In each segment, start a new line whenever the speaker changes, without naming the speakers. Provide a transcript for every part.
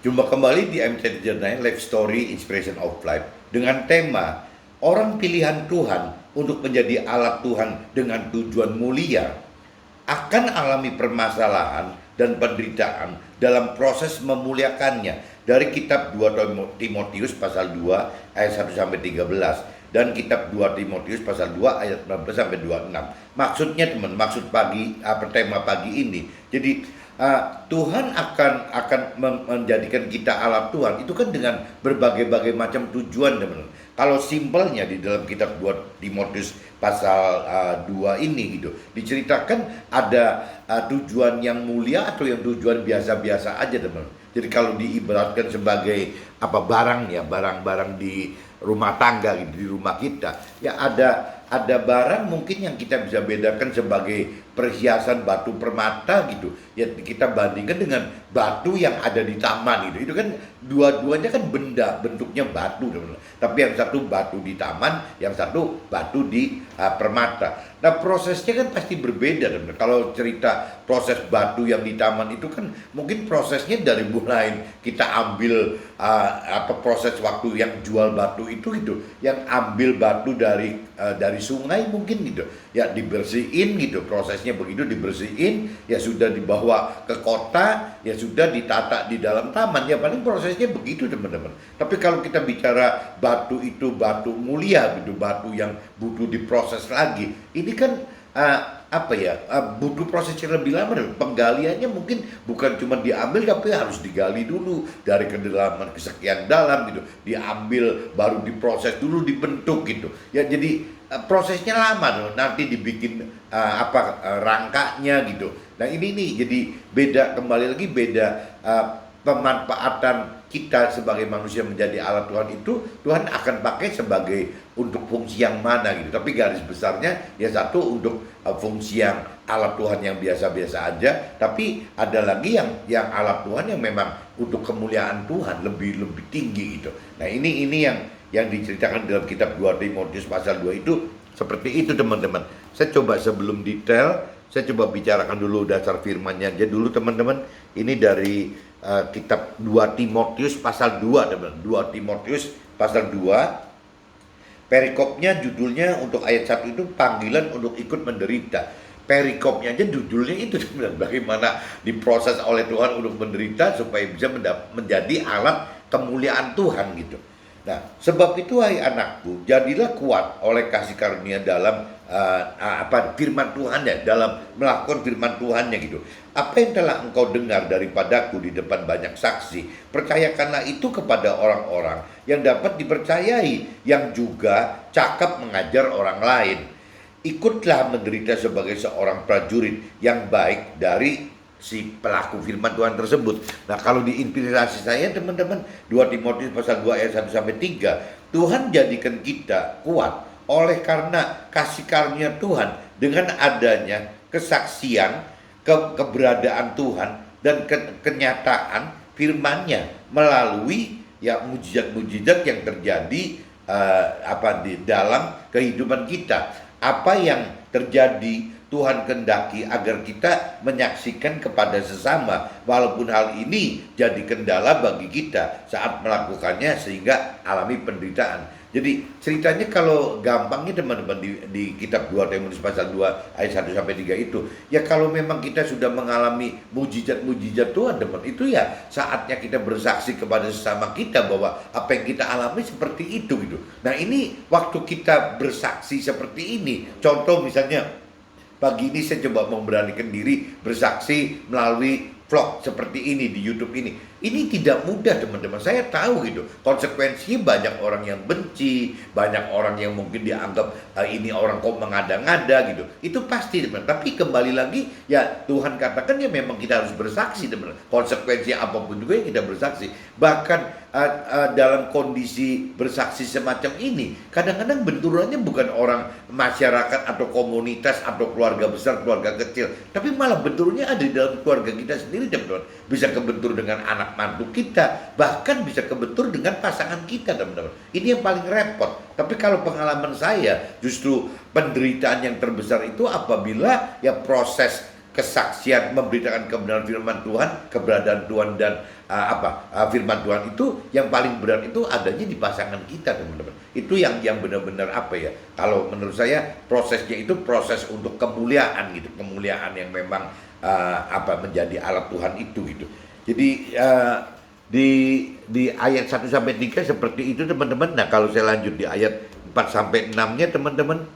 Jumpa kembali di MT Journey Life Story Inspiration of Life dengan tema orang pilihan Tuhan untuk menjadi alat Tuhan dengan tujuan mulia akan alami permasalahan dan penderitaan dalam proses memuliakannya dari kitab 2 Timotius pasal 2 ayat 1 sampai 13 dan kitab 2 Timotius pasal 2 ayat 19 sampai 26. Maksudnya maksud tema pagi ini. Jadi Tuhan akan menjadikan kita alat Tuhan itu kan dengan berbagai macam tujuan, teman. Kalau simpelnya di dalam kitab 2 Timotius pasal 2 ini gitu diceritakan ada tujuan yang mulia atau yang tujuan biasa-biasa aja, teman. Jadi kalau diibaratkan sebagai barang-barang di rumah tangga gitu, di rumah kita ya ada barang mungkin yang kita bisa bedakan sebagai perhiasan batu permata gitu ya, kita bandingkan dengan batu yang ada di taman gitu. Itu kan dua-duanya kan benda bentuknya batu, teman-teman. Tapi yang satu batu di taman, yang satu batu di permata. Nah, prosesnya kan pasti berbeda, teman-teman. Kalau cerita proses batu yang di taman itu kan mungkin prosesnya dari mulai kita ambil proses waktu yang jual batu itu gitu, yang ambil batu dari sungai mungkin gitu ya, dibersihin gitu, prosesnya begitu, dibersihin ya sudah dibawa ke kota, ya sudah ditata di dalam taman, ya paling prosesnya begitu, teman-teman. Tapi kalau kita bicara batu itu batu mulia gitu, batu yang butuh diproses lagi, ini kan butuh proses yang lebih lama. Penggaliannya mungkin bukan cuma diambil, tapi harus digali dulu dari kedalaman kesekian dalam gitu, diambil baru diproses dulu, dibentuk gitu ya. Jadi prosesnya lama tuh, nanti dibikin rangkanya gitu. Nah ini nih jadi beda, kembali lagi beda pemanfaatan kita sebagai manusia menjadi alat Tuhan itu Tuhan akan pakai sebagai untuk fungsi yang mana gitu. Tapi garis besarnya ya satu untuk fungsi yang alat Tuhan yang biasa-biasa aja, tapi ada lagi yang alat Tuhan yang memang untuk kemuliaan Tuhan lebih tinggi gitu. Nah ini yang diceritakan dalam kitab 2 Timotius pasal 2 itu seperti itu, teman-teman. Saya coba sebelum detail, saya coba bicarakan dulu dasar firman-nya aja dulu, teman-teman. Ini dari kitab 2 Timotius pasal 2, teman-teman. 2 Timotius pasal 2. Perikopnya judulnya untuk ayat 1 itu panggilan untuk ikut menderita. Perikopnya aja judulnya itu, teman-teman. Bagaimana diproses oleh Tuhan untuk menderita supaya bisa menjadi alat kemuliaan Tuhan gitu. Nah, sebab itu hai anakku, jadilah kuat oleh kasih karunia dalam firman Tuhannya, dalam melakukan firman Tuhannya gitu. Apa yang telah engkau dengar daripadaku di depan banyak saksi, percayakanlah itu kepada orang-orang yang dapat dipercayai, yang juga cakap mengajar orang lain. Ikutlah menderita sebagai seorang prajurit yang baik dari si pelaku firman Tuhan tersebut. Nah, kalau diinspirasi saya, teman-teman, 2 Timotius pasal 2 ayat 1 sampai 3, Tuhan jadikan kita kuat oleh karena kasih karunia Tuhan dengan adanya kesaksian keberadaan Tuhan dan kenyataan firman-Nya melalui ya mujizat-mujizat yang terjadi di dalam kehidupan kita. Apa yang terjadi Tuhan kehendaki agar kita menyaksikan kepada sesama, walaupun hal ini jadi kendala bagi kita saat melakukannya sehingga alami penderitaan. Jadi ceritanya kalau gampangnya, teman-teman, di kitab 2 Timotius pasal 2 ayat 1 sampai 3 itu, ya kalau memang kita sudah mengalami mujizat-mujizat Tuhan, teman, itu ya saatnya kita bersaksi kepada sesama kita bahwa apa yang kita alami seperti itu gitu. Nah, ini waktu kita bersaksi seperti ini, contoh misalnya pagi ini saya coba memberanikan diri bersaksi melalui vlog seperti ini di YouTube ini. Ini tidak mudah, teman-teman. Saya tahu gitu. Konsekuensinya banyak orang yang benci, banyak orang yang mungkin dianggap ini orang kok mengada-ngada gitu. Itu pasti, teman. Tapi kembali lagi ya Tuhan katakan ya memang kita harus bersaksi, teman. Konsekuensi apapun juga ya kita bersaksi. Bahkan dalam kondisi bersaksi semacam ini, kadang-kadang benturannya bukan orang masyarakat atau komunitas atau keluarga besar, keluarga kecil, tapi malah benturnya ada di dalam keluarga kita sendiri, teman-teman. Bisa kebentur dengan anak mantu kita, bahkan bisa kebentur dengan pasangan kita, teman-teman. Ini yang paling repot. Tapi kalau pengalaman saya, justru penderitaan yang terbesar itu apabila ya proses kesaksian, memberitakan kebenaran firman Tuhan, keberadaan Tuhan dan firman Tuhan itu yang paling berat itu adanya di pasangan kita, teman-teman. Itu yang benar-benar apa ya? Kalau menurut saya prosesnya itu proses untuk kemuliaan gitu, kemuliaan yang memang menjadi alat Tuhan itu gitu. Jadi di ayat 1 sampai 3 seperti itu, teman-teman. Nah, kalau saya lanjut di ayat 4 sampai 6-nya, teman-teman.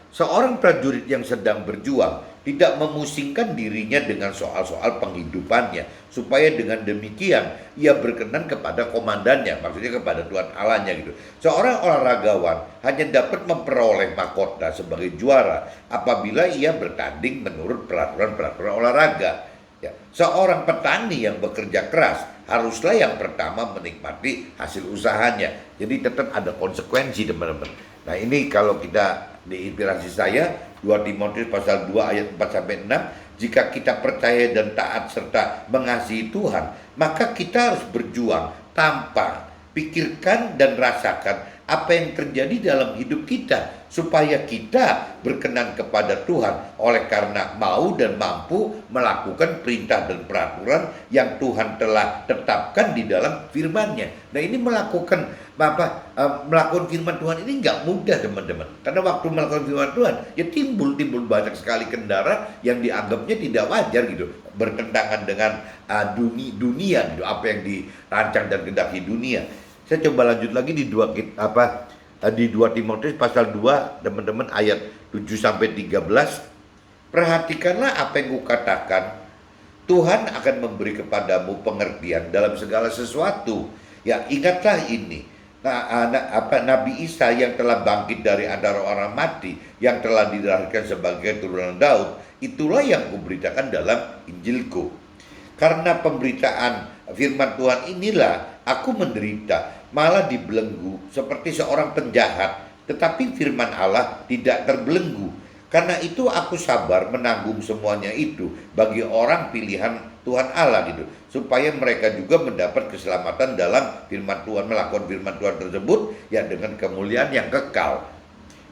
Seorang prajurit yang sedang berjuang tidak memusingkan dirinya dengan soal-soal penghidupannya, supaya dengan demikian ia berkenan kepada komandannya, maksudnya kepada Tuhan Allahnya gitu. Seorang olahragawan hanya dapat memperoleh mahkota sebagai juara apabila ia bertanding menurut peraturan-peraturan olahraga. Ya, seorang petani yang bekerja keras haruslah yang pertama menikmati hasil usahanya. Jadi tetap ada konsekuensi, teman-teman. Nah, ini kalau kita diinspirasi saya 2 Timotius pasal 2 ayat 4 sampai 6, jika kita percaya dan taat serta mengasihi Tuhan, maka kita harus berjuang tanpa pikirkan dan rasakan apa yang terjadi dalam hidup kita, supaya kita berkenan kepada Tuhan oleh karena mau dan mampu melakukan perintah dan peraturan yang Tuhan telah tetapkan di dalam firman-Nya. Nah, ini melakukan firman Tuhan ini nggak mudah, teman-teman. Karena waktu melakukan firman Tuhan, ya timbul banyak sekali kendara yang dianggapnya tidak wajar gitu, bertentangan dengan dunia gitu, apa yang dirancang dan kehendaki dunia. Saya coba lanjut lagi di 2 Timotius pasal 2, teman-teman, ayat 7 sampai 13. Perhatikanlah apa yang kukatakan. Tuhan akan memberi kepadamu pengertian dalam segala sesuatu. Ya, ingatlah ini. Nabi Isa yang telah bangkit dari antara orang mati, yang telah dilahirkan sebagai turunan Daud, itulah yang kuberitakan dalam Injilku. Karena pemberitaan firman Tuhan inilah aku menderita, malah dibelenggu seperti seorang penjahat, tetapi firman Allah tidak terbelenggu. Karena itu aku sabar menanggung semuanya itu bagi orang pilihan Tuhan Allah gitu, supaya mereka juga mendapat keselamatan dalam firman Tuhan, melakukan firman Tuhan tersebut ya dengan kemuliaan yang kekal.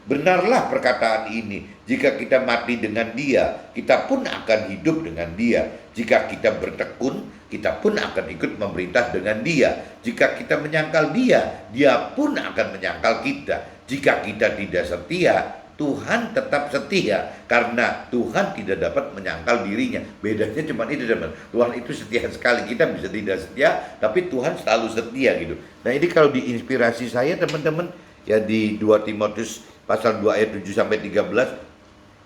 Benarlah perkataan ini, jika kita mati dengan Dia, kita pun akan hidup dengan Dia. Jika kita bertekun, kita pun akan ikut memerintah dengan Dia. Jika kita menyangkal Dia, Dia pun akan menyangkal kita. Jika kita tidak setia, Tuhan tetap setia, karena Tuhan tidak dapat menyangkal dirinya. Bedanya cuma itu, teman. Tuhan itu setia sekali, kita bisa tidak setia, tapi Tuhan selalu setia gitu. Nah, ini kalau diinspirasi saya, teman-teman, ya di 2 Timotius pasal 2 ayat 7 sampai 13,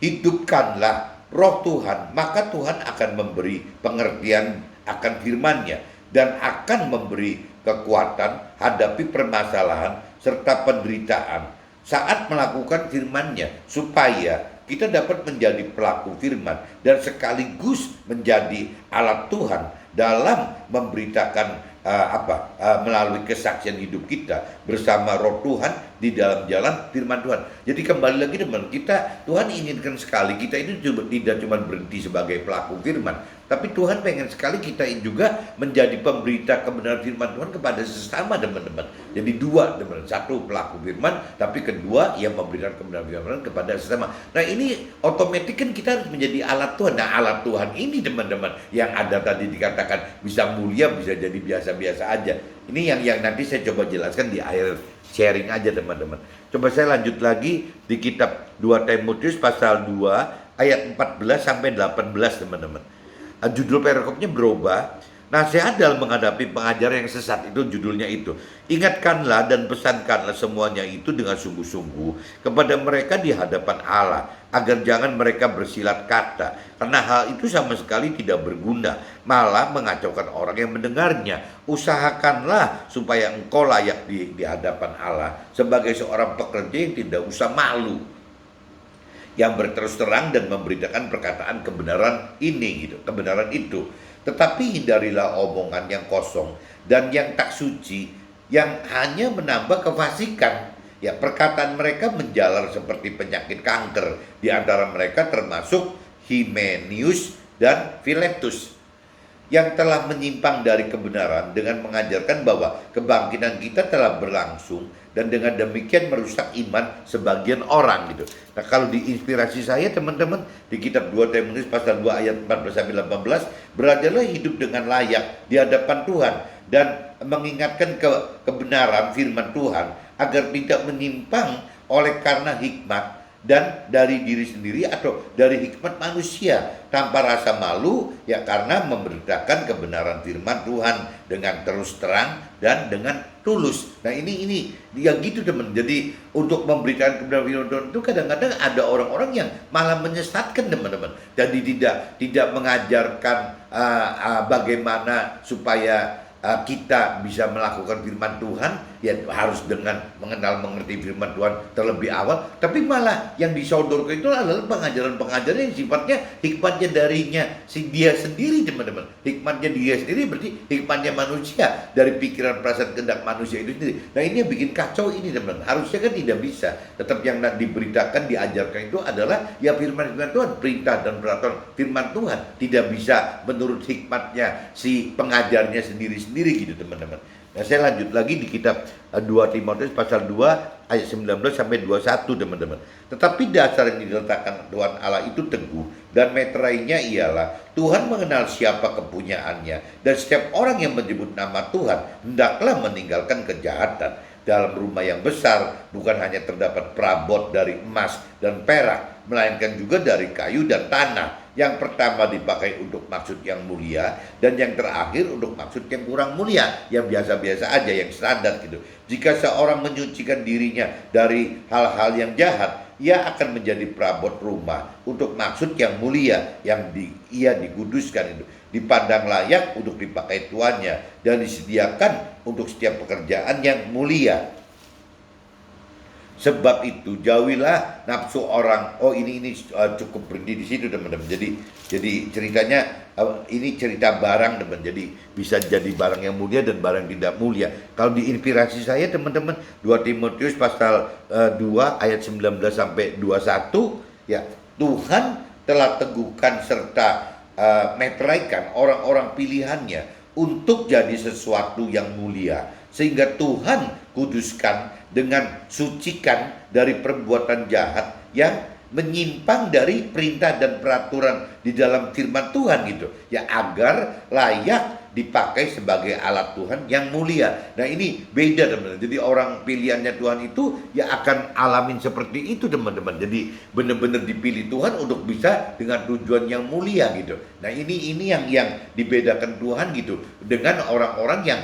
hidupkanlah roh Tuhan, maka Tuhan akan memberi pengertian akan firman-Nya dan akan memberi kekuatan hadapi permasalahan serta penderitaan saat melakukan firman-Nya, supaya kita dapat menjadi pelaku firman dan sekaligus menjadi alat Tuhan dalam memberitakan melalui kesaksian hidup kita bersama roh Tuhan di dalam jalan firman Tuhan. Jadi kembali lagi, teman, kita, Tuhan inginkan sekali kita itu tidak cuma berhenti sebagai pelaku firman, tapi Tuhan pengen sekali kita juga menjadi pemberita kebenaran firman Tuhan kepada sesama, teman-teman. Jadi dua, teman, satu pelaku firman, tapi kedua yang memberikan kebenaran firman kepada sesama. Nah, ini otomatis kan kita harus menjadi alat Tuhan. Nah, alat Tuhan ini, teman-teman, yang ada tadi dikatakan bisa mulia, bisa jadi biasa-biasa aja. Ini yang nanti saya coba jelaskan di akhir sharing aja, teman-teman. Coba saya lanjut lagi di kitab 2 Timotius pasal 2 ayat 14 sampai 18, teman-teman. Judul perikopnya berubah. Nasihat dalam menghadapi pengajar yang sesat, itu judulnya itu. Ingatkanlah dan pesankanlah semuanya itu dengan sungguh-sungguh kepada mereka di hadapan Allah, agar jangan mereka bersilat kata, karena hal itu sama sekali tidak berguna, malah mengacaukan orang yang mendengarnya. Usahakanlah supaya engkau layak di hadapan Allah sebagai seorang pekerja yang tidak usah malu, yang berterus terang dan memberitakan perkataan kebenaran ini gitu, kebenaran itu. Tetapi hindarilah omongan yang kosong dan yang tak suci, yang hanya menambah kefasikan. Ya, perkataan mereka menjalar seperti penyakit kanker. Di antara mereka termasuk Himenius dan Filetus. yang telah menyimpang dari kebenaran dengan mengajarkan bahwa kebangkitan kita telah berlangsung dan dengan demikian merusak iman sebagian orang gitu. Nah, kalau di inspirasi saya teman-teman di kitab 2 Timotius pasal 2 ayat 14 sampai 18, belajarlah hidup dengan layak di hadapan Tuhan dan mengingatkan kebenaran firman Tuhan agar tidak menyimpang oleh karena hikmat dan dari diri sendiri atau dari hikmat manusia tanpa rasa malu, ya karena memberitakan kebenaran firman Tuhan dengan terus terang dan dengan tulus. Nah ini ya gitu teman. Jadi untuk memberitakan kebenaran firman Tuhan itu kadang-kadang ada orang-orang yang malah menyesatkan teman-teman. Jadi tidak mengajarkan bagaimana supaya kita bisa melakukan firman Tuhan, ya harus dengan mengerti firman Tuhan terlebih awal, tapi malah yang disodorkan itu adalah pengajaran-pengajaran yang sifatnya hikmatnya darinya dia sendiri teman-teman. Hikmatnya dia sendiri berarti hikmatnya manusia dari pikiran perasaan kehendak manusia itu sendiri. Nah ini yang bikin kacau ini teman-teman. Harusnya kan tidak bisa. Tetap yang diberitakan, diajarkan itu adalah ya firman Tuhan, perintah dan peraturan firman Tuhan. Tidak bisa menurut hikmatnya si pengajarnya sendiri gitu teman-teman. Nah saya lanjut lagi di kitab 2 Timotius pasal 2 ayat 19 sampai 21 teman-teman. Tetapi dasar yang diletakkan Tuhan Allah itu teguh dan meterainya ialah Tuhan mengenal siapa kepunyaannya dan setiap orang yang menyebut nama Tuhan hendaklah meninggalkan kejahatan. Dalam rumah yang besar bukan hanya terdapat perabot dari emas dan perak, melainkan juga dari kayu dan tanah. Yang pertama dipakai untuk maksud yang mulia dan yang terakhir untuk maksud yang kurang mulia, yang biasa-biasa aja, yang standar gitu. Jika seorang menyucikan dirinya dari hal-hal yang jahat, ia akan menjadi perabot rumah untuk maksud yang mulia, yang ia dikuduskan itu, dipandang layak untuk dipakai tuannya dan disediakan untuk setiap pekerjaan yang mulia. Sebab itu jauhilah nafsu orang. Oh ini cukup berhenti di situ teman-teman. Jadi ceritanya ini cerita barang teman. Jadi bisa jadi barang yang mulia dan barang tidak mulia. Kalau di inspirasi saya teman-teman 2 Timotius pasal 2 ayat 19 sampai 21, ya Tuhan telah teguhkan serta meteraikan orang-orang pilihannya untuk jadi sesuatu yang mulia, sehingga Tuhan kuduskan dengan sucikan dari perbuatan jahat yang menyimpang dari perintah dan peraturan di dalam firman Tuhan gitu, ya agar layak dipakai sebagai alat Tuhan yang mulia. Nah ini beda teman-teman. Jadi orang pilihannya Tuhan itu ya akan alamin seperti itu teman-teman. Jadi benar-benar dipilih Tuhan untuk bisa dengan tujuan yang mulia gitu. Nah ini yang dibedakan Tuhan gitu dengan orang-orang yang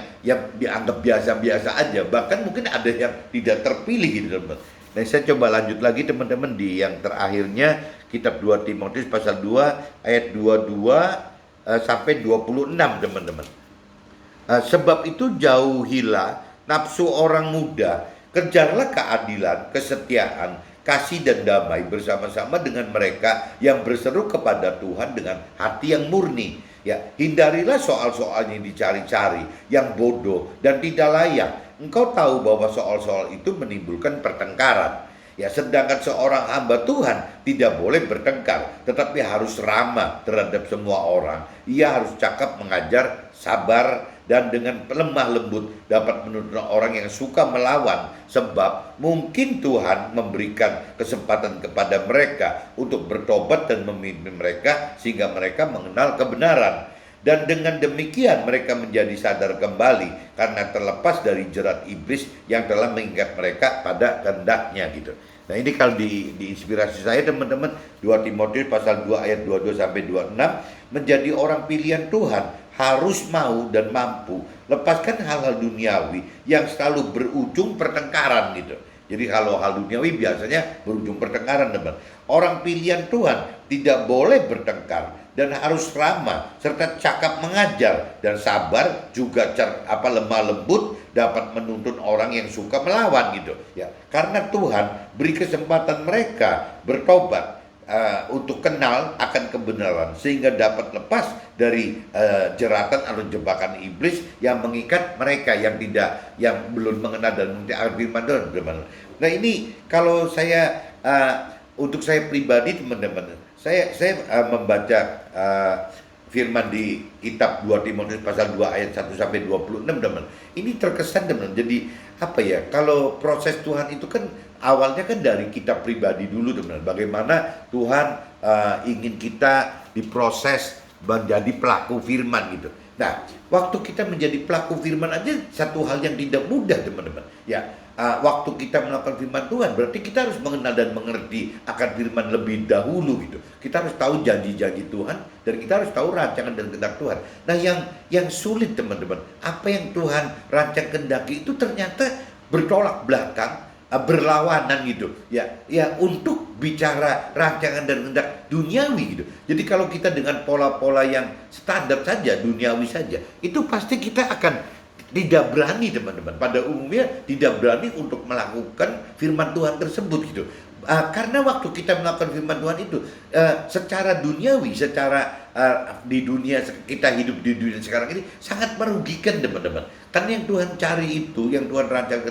dianggap biasa-biasa aja. Bahkan mungkin ada yang tidak terpilih gitu teman-teman. Nah saya coba lanjut lagi teman-teman di yang terakhirnya kitab 2 Timotius pasal 2 ayat 22 sampai 26 teman-teman. Sebab itu jauhilah nafsu orang muda, kejarlah keadilan, kesetiaan, kasih dan damai bersama-sama dengan mereka yang berseru kepada Tuhan dengan hati yang murni. Ya, hindarilah soal-soal yang dicari-cari, yang bodoh dan tidak layak. Engkau tahu bahwa soal-soal itu menimbulkan pertengkaran. Ya, sedangkan seorang hamba Tuhan tidak boleh bertengkar, tetapi harus ramah terhadap semua orang. Ia harus cakap, mengajar, sabar, dan dengan lemah lembut dapat menuntun orang yang suka melawan. Sebab mungkin Tuhan memberikan kesempatan kepada mereka untuk bertobat dan memimpin mereka sehingga mereka mengenal kebenaran. Dan dengan demikian mereka menjadi sadar kembali karena terlepas dari jerat iblis yang telah mengikat mereka pada kehendaknya gitu. Nah ini kalau di inspirasi saya teman-teman 2 Timotius pasal 2 ayat 22 sampai 26, menjadi orang pilihan Tuhan harus mau dan mampu lepaskan hal-hal duniawi yang selalu berujung pertengkaran gitu. Jadi kalau hal duniawi biasanya berujung pertengkaran teman. Orang pilihan Tuhan tidak boleh bertengkar dan harus ramah serta cakap mengajar dan sabar juga lemah lembut dapat menuntun orang yang suka melawan gitu ya, karena Tuhan beri kesempatan mereka bertobat untuk kenal akan kebenaran sehingga dapat lepas dari jeratan atau jebakan iblis yang mengikat mereka yang belum mengenal dan mengerti firman Tuhan. Nah ini kalau saya untuk saya pribadi teman-teman, saya membaca firman di kitab 2 Timotius pasal 2 ayat 1 sampai 26, teman. Ini terkesan, teman. Jadi apa ya? Kalau proses Tuhan itu kan awalnya kan dari kita pribadi dulu, teman. Bagaimana Tuhan ingin kita diproses menjadi pelaku firman gitu. Nah, waktu kita menjadi pelaku firman aja satu hal yang tidak mudah, teman-teman. Ya, waktu kita melakukan firman Tuhan berarti kita harus mengenal dan mengerti akan firman lebih dahulu gitu. Kita harus tahu janji-janji Tuhan dan kita harus tahu rancangan dan kehendak Tuhan. Nah, yang sulit, teman-teman, apa yang Tuhan rancang kehendaki itu ternyata bertolak belakang, berlawanan gitu ya untuk bicara rancangan dan kehendak duniawi gitu. Jadi kalau kita dengan pola-pola yang standar saja, duniawi saja, itu pasti kita akan tidak berani, teman-teman. Pada umumnya tidak berani untuk melakukan firman Tuhan tersebut gitu. Karena waktu kita melakukan firman Tuhan itu secara duniawi, secara di dunia kita hidup di dunia sekarang ini sangat merugikan, teman-teman. Karena yang Tuhan cari itu, yang Tuhan rancang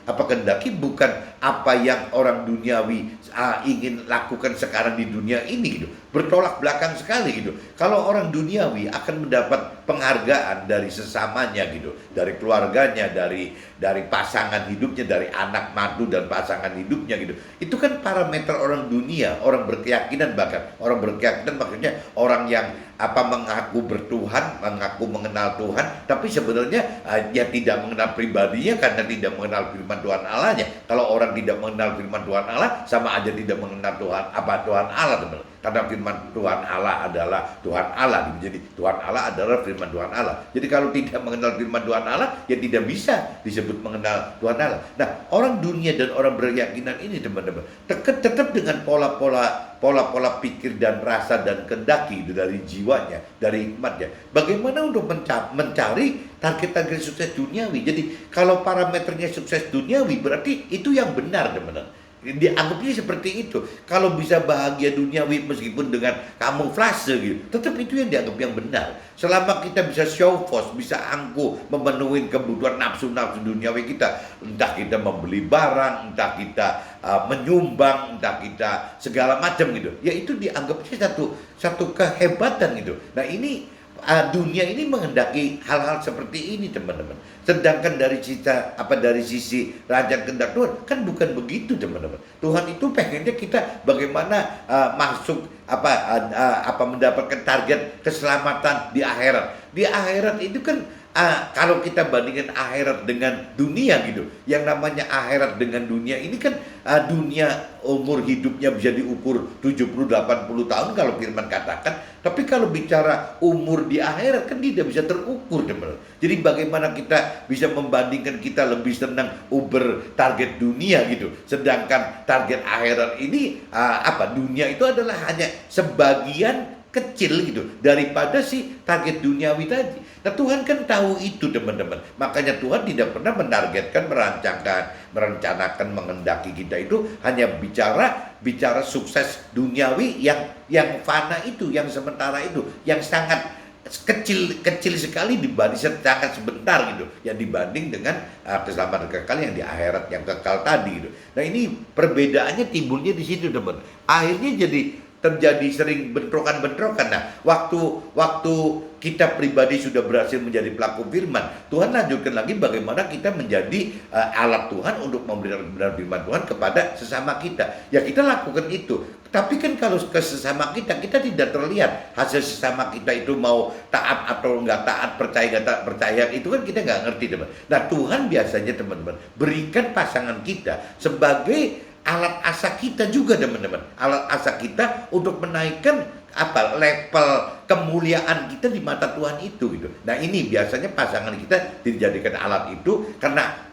kehendaki bukan apa yang orang duniawi ingin lakukan sekarang di dunia ini gitu. Bertolak belakang sekali gitu. Kalau orang duniawi akan mendapat penghargaan dari sesamanya gitu, dari keluarganya, dari pasangan hidupnya, dari anak mantu dan pasangan hidupnya gitu. Itu kan parameter orang dunia, orang berkeyakinan, bahkan orang berkeyakinan maksudnya orang yang mengaku bertuhan, mengaku mengenal Tuhan, tapi sebenarnya dia tidak mengenal pribadinya karena tidak mengenal firman Tuhan Allahnya. Kalau orang tidak mengenal firman Tuhan Allah, sama aja tidak mengenal Tuhan Allah, teman. Karena firman Tuhan Allah adalah Tuhan Allah. Jadi Tuhan Allah adalah firman Tuhan Allah. Jadi kalau tidak mengenal firman Tuhan Allah, ya tidak bisa disebut mengenal Tuhan Allah. Nah, orang dunia dan orang berkeyakinan ini, teman-teman, tetap dengan pola-pola pikir dan rasa dan kehendaki dari jiwanya, dari hikmatnya. Bagaimana untuk mencari target-target sukses duniawi. Jadi kalau parameternya sukses duniawi berarti itu yang benar, teman-teman. Dianggapnya seperti itu. Kalau bisa bahagia duniawi meskipun dengan kamuflase gitu, tetap itu yang dianggap yang benar. Selama kita bisa show force, bisa angkuh memenuhi kebutuhan nafsu-nafsu duniawi kita, entah kita membeli barang, entah kita menyumbang, entah kita segala macam gitu, ya itu dianggapnya satu kehebatan gitu. Nah, ini dunia ini menghendaki hal-hal seperti ini, teman-teman. Sedangkan dari sisi rancang kehendak Tuhan kan bukan begitu, teman-teman. Tuhan itu pengennya kita bagaimana masuk mendapatkan target keselamatan di akhirat. Di akhirat itu kan kalau kita bandingkan akhirat dengan dunia gitu, yang namanya akhirat dengan dunia ini kan dunia umur hidupnya bisa diukur 70-80 tahun kalau firman katakan, tapi kalau bicara umur di akhirat kan tidak bisa terukur, teman. Jadi bagaimana kita bisa membandingkan kita lebih senang uber target dunia gitu, sedangkan target akhirat ini dunia itu adalah hanya sebagian kecil gitu daripada si target duniawi tadi. Nah, Tuhan kan tahu itu, teman-teman. Makanya Tuhan tidak pernah menargetkan, merencanakan, mengendaki kita itu hanya bicara sukses duniawi yang fana itu, yang sementara itu, yang sangat kecil sekali sangat sebentar gitu, yang dibanding dengan keselamatan kekal yang di akhirat yang kekal tadi gitu. Nah, ini perbedaannya timbulnya di situ, teman. Akhirnya terjadi sering bentrokan-bentrokan. Nah, waktu kita pribadi sudah berhasil menjadi pelaku firman, Tuhan lanjutkan lagi bagaimana kita menjadi alat Tuhan untuk memberikan firman Tuhan kepada sesama kita. Ya, kita lakukan itu. Tapi kan kalau ke sesama kita tidak terlihat hasil sesama kita itu mau taat atau enggak taat, percaya enggak taat, percaya, itu kan kita enggak ngerti, teman. Nah, Tuhan biasanya, teman-teman, berikan pasangan kita sebagai alat asa kita juga, teman-teman. Alat asa kita untuk menaikkan level kemuliaan kita di mata Tuhan itu gitu. Nah, ini biasanya pasangan kita dijadikan alat itu karena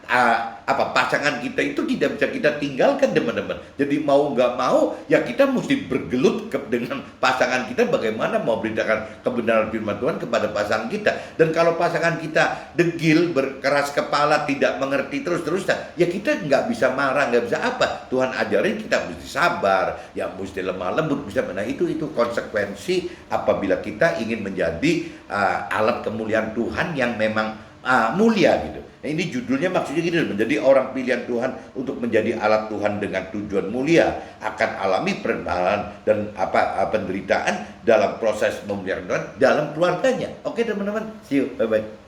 pasangan kita itu tidak bisa kita tinggalkan, teman-teman. Jadi mau nggak mau ya kita mesti bergelut dengan pasangan kita bagaimana mau beritakan kebenaran firman Tuhan kepada pasangan kita. Dan kalau pasangan kita degil, berkeras kepala, tidak mengerti terus-terusan, ya kita nggak bisa marah, nggak bisa apa. Tuhan ajarin kita mesti sabar, ya mesti lemah lembut, bisa. Nah, itu konsekuensi apabila kita ingin menjadi alat kemuliaan Tuhan yang memang mulia gitu. Nah, ini judulnya maksudnya gini, menjadi orang pilihan Tuhan untuk menjadi alat Tuhan dengan tujuan mulia, akan alami perubahan dan penderitaan dalam proses memuliakan Tuhan dalam keluarganya. Oke teman-teman, see you, bye-bye.